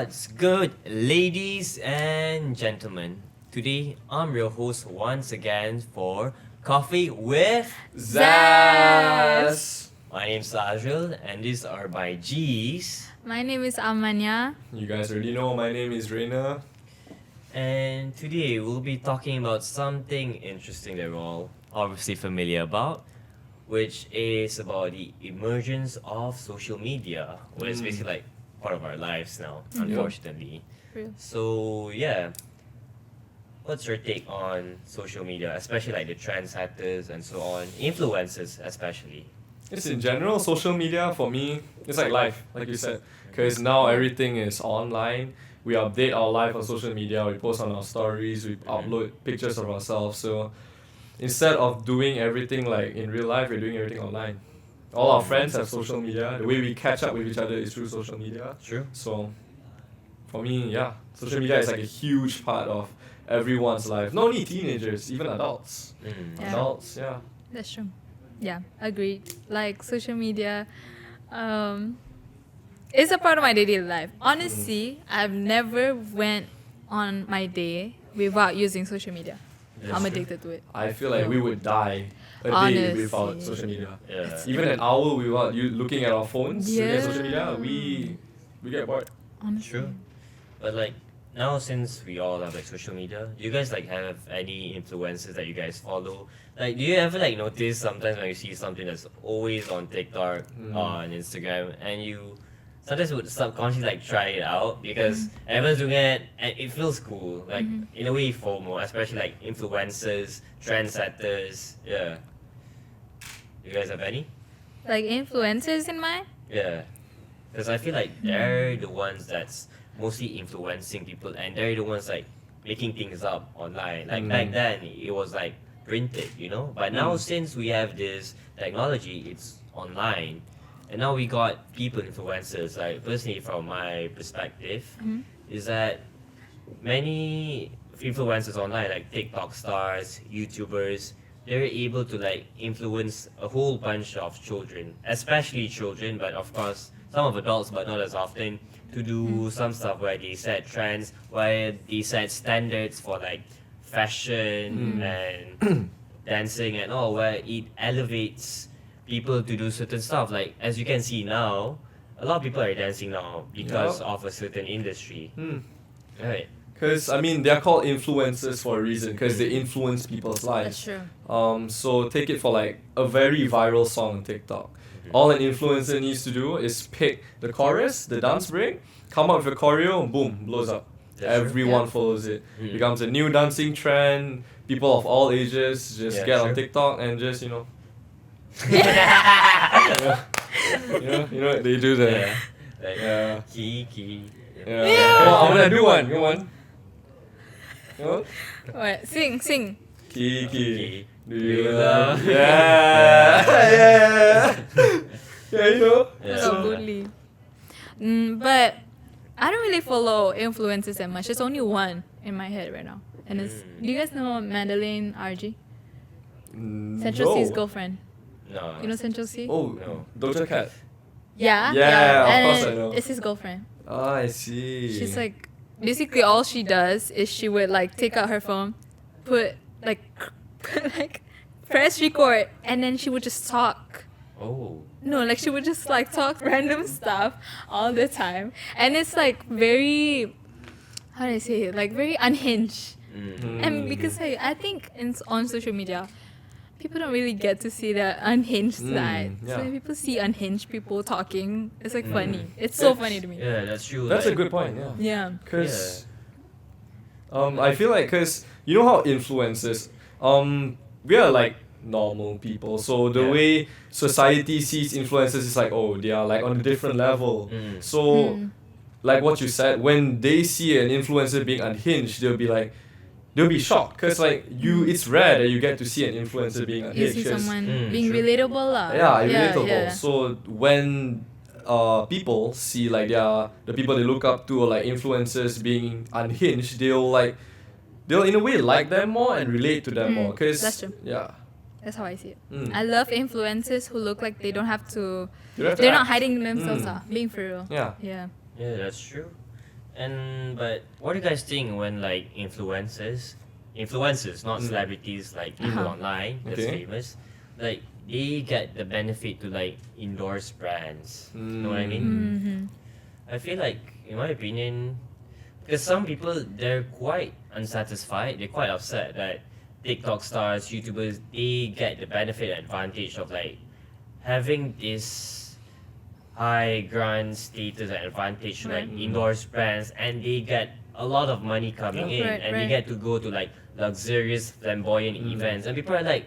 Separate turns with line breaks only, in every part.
What's good, ladies and gentlemen? Today, I'm your host once again for Coffee with
Zass!
My name's Sajil, and these are my G's.
My name is Amanya.
You guys already know my name is Reina.
And today, we'll be talking about something interesting that we're all obviously familiar about, which is about the emergence of social media, where it's basically like part of our lives now, unfortunately.
Real.
So yeah, what's your take on social media, especially like the trendsetters and so on, influencers especially?
It's in general, social media for me, it's like life, like you said. Because now everything is online. We update our life on social media, we post on our stories, we upload pictures of ourselves. So instead of doing everything like in real life, we're doing everything online. All our friends have social media. The way we catch up with each other is through social media.
True.
So for me, yeah, social media is like a huge part of everyone's life. Not only teenagers, even adults.
Yeah.
Adults, yeah.
That's true. Yeah, agreed. Like social media, it's a part of my daily life. Honestly, I've never went on my day without using social media.
That's
I'm
true.
addicted to it.
I feel like we would die a day
Honestly.
without social media.
Yeah.
Even an hour without you looking at our phones, looking at social media,
Yeah.
we get bored.
Honestly.
True. But like now, since we all have like social media, do you guys like have any influencers that you guys follow? Like, do you ever like notice sometimes when you see something that's always on TikTok, on Instagram, and you sometimes would subconsciously like try it out because everyone's doing it and it feels cool. Like in a way, FOMO, especially like influencers, trendsetters. Yeah. You guys have any?
Like influencers in mind?
Yeah. Because I feel like they're the ones that's mostly influencing people and they're the ones like making things up online. Like back then, it was like printed, you know? But now, since we have this technology, it's online. And now we got people influencers. Like, personally, from my perspective, is that many influencers online, like TikTok stars, YouTubers, they're able to like influence a whole bunch of children, especially children, but of course some of adults, but not as often, to do some stuff where they set trends, where they set standards for like fashion and dancing and all, where it elevates people to do certain stuff. Like as you can see now, a lot of people are dancing now because of a certain industry. Right.
Because, I mean, they're called influencers for a reason, because they influence people's lives.
That's true.
So take it for like a very viral song on TikTok. All an influencer needs to do is pick the chorus, the dance break, come up with a choreo, boom, blows up.
That's true.
Everyone follows it. Becomes a new dancing trend. People of all ages just get on TikTok and just, you know, you know, they do that.
Like,
Yeah.
Kiki.
Yeah. Come on, I'm gonna do one. Come on. Come on.
What? Sing.
Kiki. Do
you
you
love-
love? Yeah. Yeah. Yeah, you know.
Yeah.
So bully. But I don't really follow influencers that much. There's only one in my head right now. And it's, do you guys know Madeline RG? Central C's girlfriend.
No.
You know Central C?
Oh,
No.
Doja Cat.
Yeah.
Yeah, of
And
course I know.
it's his girlfriend.
Ah, I see.
She's like, basically all she does is she would like take out her phone, put like press record, and then she would just talk.
Oh.
No, like she would just like talk random stuff all the time, and it's like very, how do I say it? Like very unhinged. And because I think on social media, people don't really get to see the unhinged side. So
yeah.
when people see unhinged people talking, it's like funny. It's so funny to me.
Yeah, that's true.
That's a
like,
good point, yeah.
Yeah.
Because I feel like, because you know how influencers, we are like normal people. So the way society sees influencers is like, oh, they are like on a different level. So, like what you said, when they see an influencer being unhinged, they'll be shocked. Because like it's rare that you get to see an influencer being
You
unhinged.
see
'cause-
someone being
true.
relatable lah.
yeah, relatable.
Yeah.
So when people see like the people they look up to or like influencers being unhinged, they'll in a way like them more and relate to them more. Cause
That's true.
yeah,
That's how I see it.
Mm.
I love influencers who look like they don't have to.
You have to
They're not
act.
hiding themselves. Being for real.
Yeah.
Yeah.
Yeah, that's true. But what do you guys think when like influencers, not celebrities, like people online that's
Okay.
famous, like they get the benefit to like endorse brands. You know what I mean?
Mm-hmm.
I feel like, in my opinion, because some people they're quite unsatisfied, they're quite upset that TikTok stars, YouTubers, they get the benefit and advantage of like having this high grand status and advantage to like
Right.
endorse brands, and they get a lot of money coming in,
Right,
and they
right.
get to go to like luxurious flamboyant events, and people are like,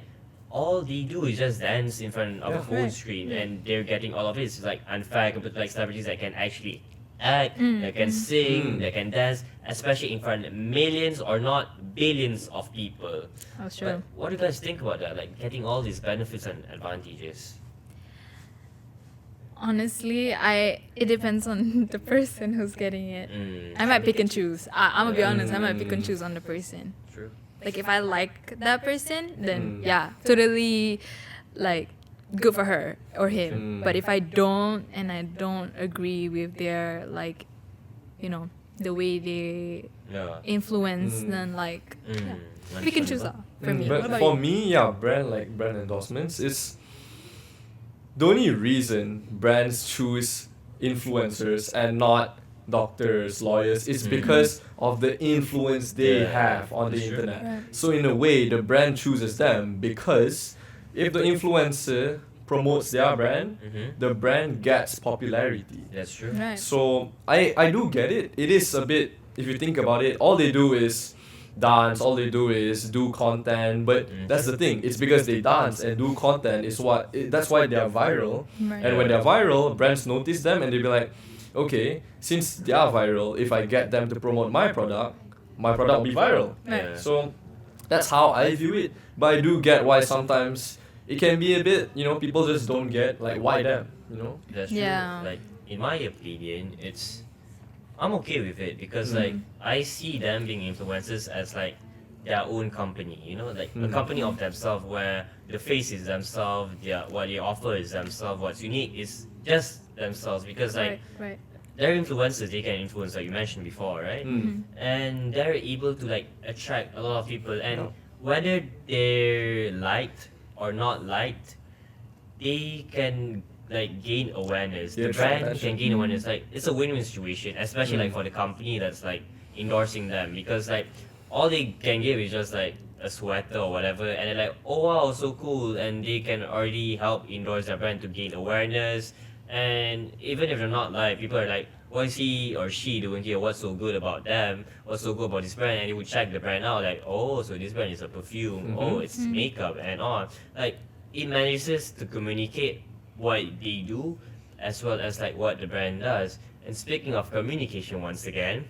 all they do is just dance in front of a
Yeah.
phone
Right.
screen,
Yeah.
and they're getting all of it. It's like unfair compared to like celebrities that can actually act,
Mm,
that can sing,
Mm.
that can dance, especially in front of millions or not billions of people.
That's
But
true.
what do you guys think about that? Like getting all these benefits and advantages.
Honestly, it depends on the person who's getting it.
Mm,
I might pick and choose. I'm gonna be honest. I might pick and
Mm.
choose on the person.
true.
Like if I like that person, then
Mm.
yeah, totally, like, good for her or him.
Mm.
But if I don't and I don't agree with their, like, the way they
Yeah.
influence,
Mm.
then like
Mm,
pick and choose
understandable.
for me.
But
What about
for
you?
me, yeah, brand endorsements is the only reason brands choose influencers and not doctors, lawyers is
Mm.
because of the influence they
Yeah,
have on the
that's true.
internet.
Right.
So in a way, the brand chooses them because if the influencer promotes their brand,
Mm-hmm.
the brand gets popularity.
That's true.
Right.
So I do get it. It is a bit, if you think about it, all they do is dance, all they do is do content, but that's the thing. It's because they dance and do content is that's why they are viral.
Right.
And when they're viral, brands notice them and they be like, okay, since they are viral, if I get them to promote my product will be viral.
Right.
Yeah.
So that's how I view it. But I do get why sometimes it can be a bit, people just don't get like why them,
That's true.
Yeah.
Like in my opinion, I'm okay with it because like I see them being influencers as like their own company, like a company of themselves where the face is themselves, what they offer is themselves, what's unique is just themselves because like
Right.
they're influencers, they can influence like you mentioned before, right?
Mm.
And they're able to like attract a lot of people, and
Yeah.
whether they're liked or not liked, they can like gain awareness.
They
The
attract
brand
attention.
can gain awareness. Like it's a win-win situation, especially like for the company that's like endorsing them, because like all they can give is just like a sweater or whatever, and they're like, oh wow, so cool, and they can already help endorse their brand to gain awareness. And even if they're not like, people are like, what is he or she doing here? What's so good about them? What's so good about this brand? And you would check the brand out, like, oh, so this brand is a perfume. Oh, it's makeup and on. Like, it manages to communicate what they do as well as like what the brand does. And speaking of communication, once again,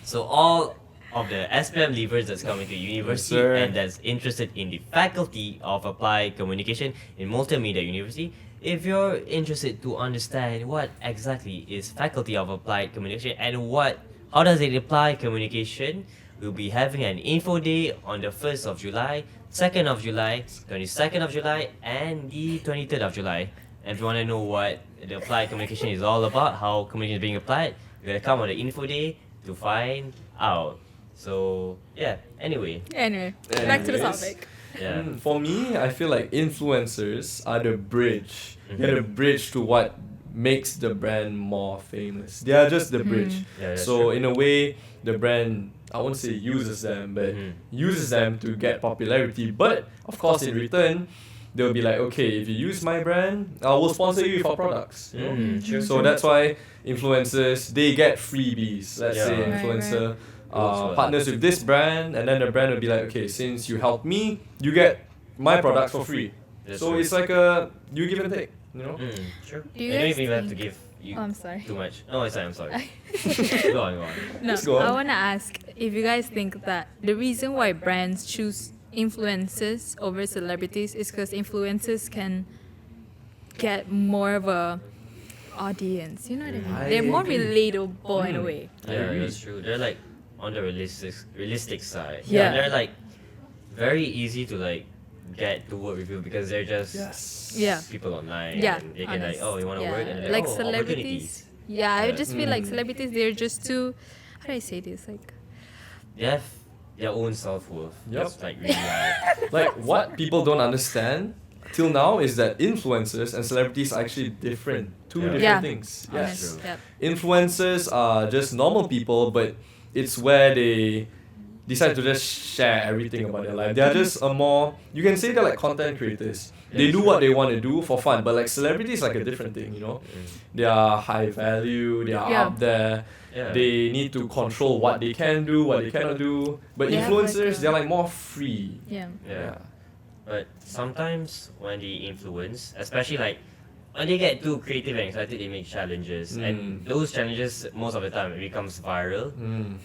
so all of the SPM leavers that's coming to university
sir.
and that's interested in the Faculty of Applied Communication in Multimedia University, if you're interested to understand what exactly is Faculty of Applied Communication and how does it apply communication, we'll be having an info day on the 1st of July, 2nd of July, 22nd of July, and the 23rd of July. And if you want to know what the applied communication is all about, how communication is being applied, you're gonna come on the info day to find out. So yeah, anyway,
Anyway, back to the
Anyways.
topic.
yeah.
For me, I feel like influencers are the bridge. They're the bridge to what makes the brand more famous. They are just the bridge.
Yeah, that's
So
true.
in a way, the brand, I won't say uses them, but uses them to get popularity. But of course, in return, they'll be like, okay, if you use my brand, I will sponsor you for products. You know?
True.
So that's why influencers, they get freebies. Let's say
Yeah.
Right,
influencer
Works well.
partners with this brand, and then the brand will be like, okay, since you helped me, you get my products for free.
That's
So
true.
it's like a you give and take,
True.
Do you
I don't
guys
even have to
think-
give you
Oh, I'm sorry.
too much. No, it's fine, I'm sorry. Go on.
No,
Just go on.
I want to ask if you guys think that the reason why brands choose influencers over celebrities is because influencers can get more of a audience. You know what I mean?
I
They're more
agree.
relatable in a way.
I
Yeah,
agree.
that's true. They're like on the realistic side.
Yeah.
And they're like very easy to like get to work with you because they're just
Yes.
Yeah.
people online.
Yeah,
And they can
honest.
like, oh, you want to
Yeah.
work? And they're
Like
oh,
celebrities.
opportunities.
Yeah, I
Yeah.
just feel like celebrities, they're just too how do I say this? Like,
They have their own self-worth.
Yep.
That's like really high.
Like what people don't understand till now is that influencers and celebrities are actually different. Two
Yeah.
different
Yeah.
things.
honest.
true.
Yep.
Influencers are just normal people, but it's where they decide to just share everything about their life. They're just a more, you can say they're like content creators. They
Yeah,
do
true.
what they want to do for fun, but like celebrities is like a different thing, you know. They are high value, they are
Yeah.
up there.
Yeah.
They need to control what they can do, what they cannot do. But
They have like
influencers,
a-
they're like more free.
Yeah.
Yeah. But sometimes when they influence, especially like when they get too creative and excited, they make challenges, and those challenges most of the time it becomes viral,
Mm.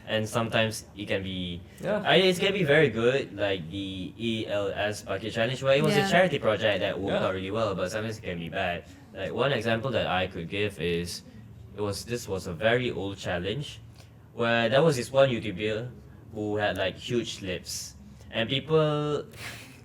and sometimes it can be,
Yeah.
it can be very good, like the ELS bucket challenge, where it was
Yeah.
a charity project that worked
Yeah.
out really well, but sometimes it can be bad. Like one example that I could give is, this was a very old challenge, where there was this one YouTuber who had like huge lips, and people,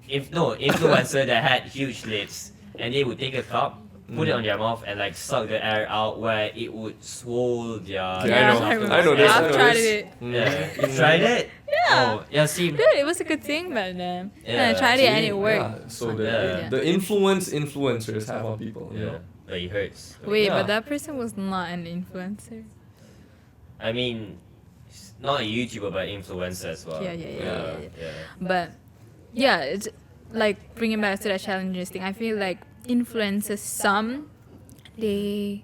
influencer that had huge lips, and they would take a cup, put it on their mouth, and like suck the air out, where it would swell their.
Okay, I know.
remember.
I know this.
Yeah,
I
I've
know
tried
this.
it.
Yeah, you tried it?
Yeah.
Oh, yeah. See,
Dude, it was a good thing back then. And I
Yeah,
tried it and
see,
it worked.
Yeah. So the,
Yeah.
the influence influencers have on people. You
yeah,
know?
but it hurts.
Wait,
Yeah.
but that person was not an influencer.
I mean, not a YouTuber, but influencer as well.
Yeah.
yeah.
But yeah, it's like bringing back to that challenges thing. I feel like influencers, some they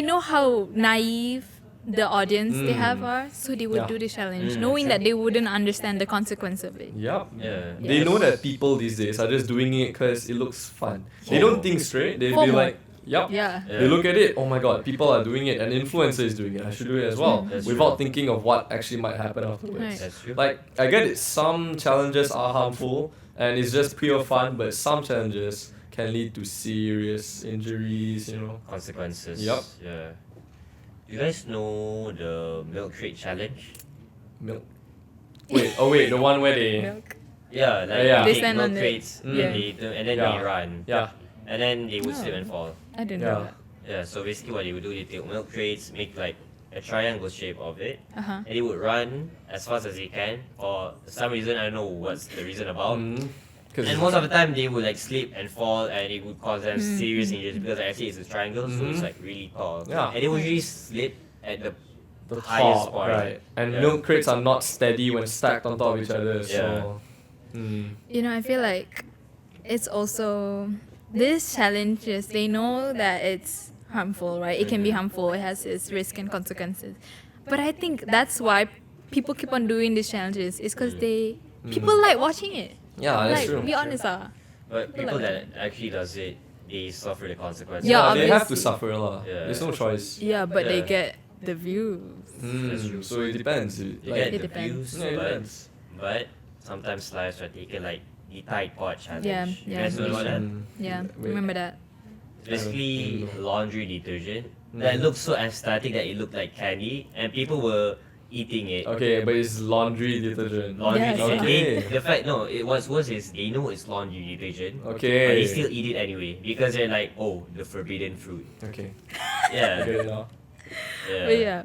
know how naive the audience they have are, so they would
Yeah.
do the challenge,
Mm,
knowing
true.
that they wouldn't understand the consequence of it.
Yep.
Yeah.
They know that people these days are just doing it because it looks fun. They don't think straight. They be
FOMO.
like, yep.
Yeah.
Yeah.
They look at it, oh my god, people are doing it, an influencer is doing it, I should do it as well.
That's
Without
true.
thinking of what actually might happen afterwards.
Right.
That's true.
Like, I get it, some challenges are harmful and it's just pure fun, but some challenges can lead to serious injuries, you know.
Consequences.
Yup.
Yeah. You guys know the milk crate challenge?
Milk. Wait, the one where they.
Milk.
Yeah, like
Yeah.
they
They
take
stand
milk
on it.
crates
Mm.
and then
Yeah.
they run.
Yeah.
And then they would slip
Oh.
and fall.
I didn't
Yeah.
know that.
Yeah, so basically what they would do, they take milk crates, make like a triangle shape of it,
Uh-huh.
and they would run as fast as they can. For some reason, I don't know what's the reason about. And most of the time, they would like slip and fall, and it would cause them serious injuries because like I say it's a triangle, so it's like really tall.
Yeah.
And they would usually slip at the
the
highest
top,
point.
right? And
Yeah.
milk crates are not steady when stacked on top of each other.
Yeah.
So,
You know, I feel like it's also these challenges, they know that it's harmful, right? It can be harmful, it has its risk and consequences. But I think that's why people keep on doing these challenges, is because people like watching it.
yeah, that's
Like,
true.
be honest,
But people
like
that actually does it, they suffer the consequences.
Yeah,
They have to
obviously.
suffer lah.
Yeah.
There's no choice.
Yeah, but they
Yeah.
get the views.
That's true.
So it depends.
You
Like,
get
It
the
depends.
views,
yeah, it
but,
depends.
but sometimes lives are taken like the Tide Pod challenge.
Yeah,
You
yeah.
guys know about that?
Yeah,
Wait.
remember that.
It's basically laundry detergent
Mm.
that looked so aesthetic that it looked like candy, and people were eating it.
Okay, but it's laundry detergent.
Laundry
Yes.
detergent.
Okay.
The fact, no, what's worse is they know it's laundry detergent, but
Okay.
they still eat it anyway because they're like, oh, the forbidden fruit.
Okay.
Yeah.
Okay now.
But yeah,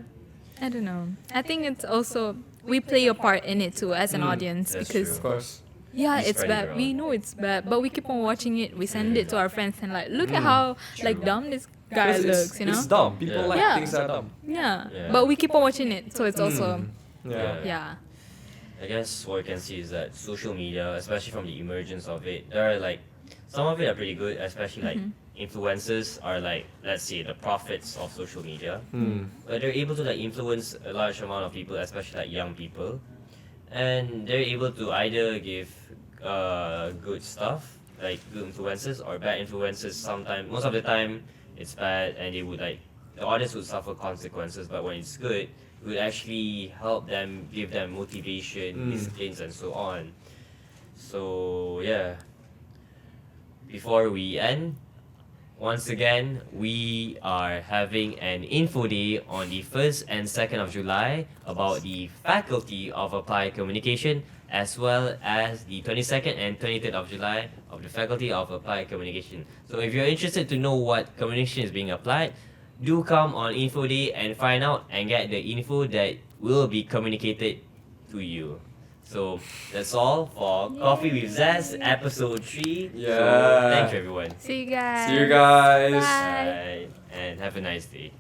I don't know. I think it's also, we play a part in it too as an audience,
That's
because
Of course.
yeah,
We
it's
spread it
bad. We
around.
know it's bad, but we keep on watching it. We send it to our friends and like, look at how like
True.
dumb this guy
'Cause
looks, you know?
It's dumb. People
Yeah.
like
Yeah.
things that are dumb.
Yeah.
Yeah.
But we keep on watching it, so it's also
Yeah.
yeah.
I guess what you can see is that social media, especially from the emergence of it, there are like some of it are pretty good, especially like influencers are like, let's say, the prophets of social media. But they're able to like influence a large amount of people, especially like young people, and they're able to either give good stuff like good influences or bad influences. Sometimes, most of the time, it's bad, and they would like the audience would suffer consequences. But when it's good, it would actually help them, give them motivation, disciplines, and so on. So yeah. Before we end, once again, we are having an info day on the 1st and 2nd of July about the Faculty of Applied Communication, as well as the 22nd and 23rd of July of the Faculty of Applied Communication. So if you're interested to know what communication is being applied, do come on Info Day and find out and get the info that will be communicated to you. So that's all for Coffee with Zass episode 3.
Yeah.
So thank you everyone.
See you guys.
See you guys.
Bye.
Bye. And have a nice day.